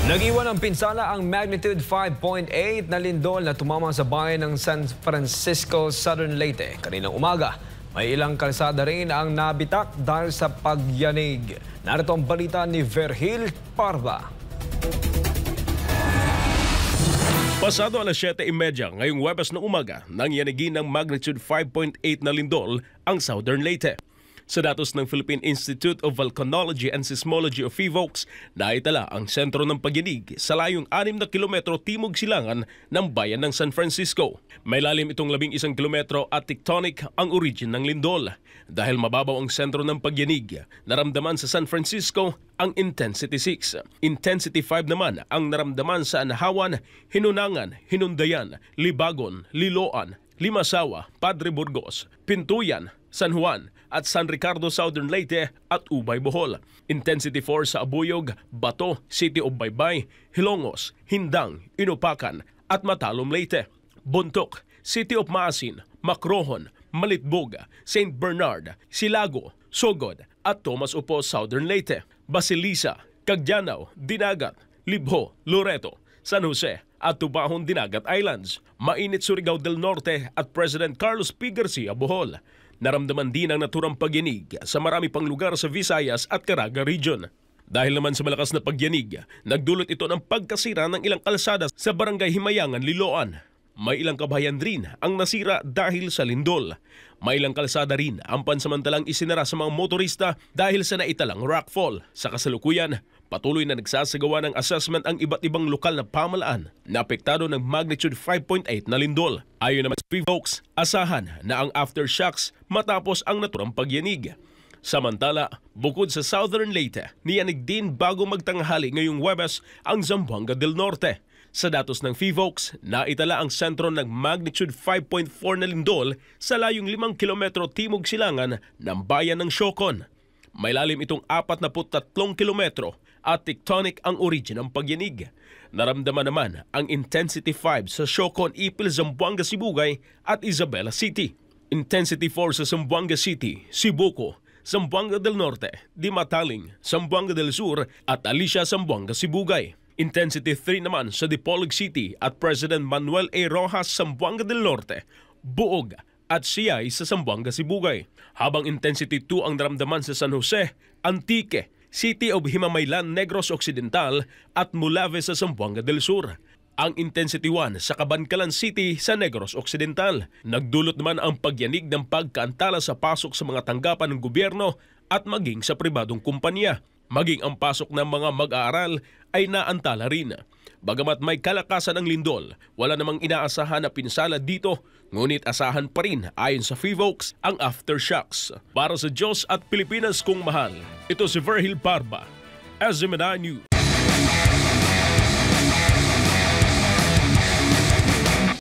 Nag-iwan ng pinsala ang magnitude 5.8 na lindol na tumama sa bayan ng San Francisco, Southern Leyte. Kaninang umaga, may ilang kalsada rin ang nabitak dahil sa pagyanig. Narito ang balita ni Verhil Parva. Pasado alas 7:30 ngayong Huwebes na umaga, nangyanigin ng magnitude 5.8 na lindol ang Southern Leyte. Sa datos ng Philippine Institute of Volcanology and Seismology of PHIVOLCS, naitala ang sentro ng pagyanig sa layong 6 na kilometro timog silangan ng bayan ng San Francisco. May lalim itong 11 kilometro at tectonic ang origin ng lindol. Dahil mababaw ang sentro ng pagyanig, naramdaman sa San Francisco ang Intensity 6. Intensity 5 naman ang naramdaman sa Anahawan, Hinunangan, Hinundayan, Libagon, Liloan, Limasawa, Padre Burgos, Pintuyan, San Juan at San Ricardo, Southern Leyte at Ubay, Bohol. Intensity 4 sa Abuyog, Bato, City of Baybay, Hilongos, Hindang, Inupacan at Matalom, Leyte. Buntok, City of Maasin, Macrohon, Malitbog, St. Bernard, Silago, Sogod at Tomas Upo, Southern Leyte. Basilisa, Cagdianao, Dinagat, Libho, Loreto, San Jose at Tubahon, Dinagat Islands. Mainit, Surigao del Norte at President Carlos P. Garcia, Bohol. Naramdaman din ang naturang pagyanig sa marami pang lugar sa Visayas at Caraga Region. Dahil naman sa malakas na pagyanig, nagdulot ito ng pagkasira ng ilang kalsada sa Barangay Himayangan, Liloan. May ilang kabahayan rin ang nasira dahil sa lindol. May ilang kalsada rin ang pansamantalang isinara sa mga motorista dahil sa naitalang rockfall. Sa kasalukuyan, patuloy na nagsasagawa ng assessment ang iba't ibang lokal na pamalaan na apektado ng magnitude 5.8 na lindol. Ayon naman sa PHIVOLCS, asahan na ang aftershocks matapos ang naturang pagyanig. Samantala, bukod sa Southern Leyte, niyanig din bago magtanghali ngayong Huwebes ang Zamboanga del Norte. Sa datos ng PHIVOLCS, naitala ang sentro ng magnitude 5.4 na lindol sa layong 5 kilometro timog silangan ng bayan ng Siocon. May lalim itong 43 kilometro at tectonic ang origin ng pagyanig. Naramdaman naman ang Intensity 5 sa Siocon, Ipil, Zamboanga, Sibugay at Isabela City. Intensity 4 sa Zamboanga City, Sibuco, Zamboanga del Norte, Dimataling, Zamboanga del Sur at Alicia, Zamboanga, Sibugay. Intensity 3 naman sa Dipolog City at President Manuel A. Rojas, Zamboanga del Norte, Buog at Siyay sa Zamboanga, Sibugay. Habang Intensity 2 ang naramdaman sa San Jose, Antique, City of Himamaylan, Negros Occidental at Mulave sa Zamboanga del Sur. Ang Intensity 1 sa Cabancalan City sa Negros Occidental. Nagdulot naman ang pagyanig ng pagkaantala sa pasok sa mga tanggapan ng gobyerno at maging sa pribadong kumpanya. Maging ang pasok ng mga mag-aaral ay naantala rin. Bagamat may kalakasan ng lindol, wala namang inaasahan na pinsala dito, ngunit asahan pa rin ayon sa PHIVOLCS ang aftershocks. Para sa Diyos at Pilipinas kong mahal, ito si Verhil Parva, SMNI News.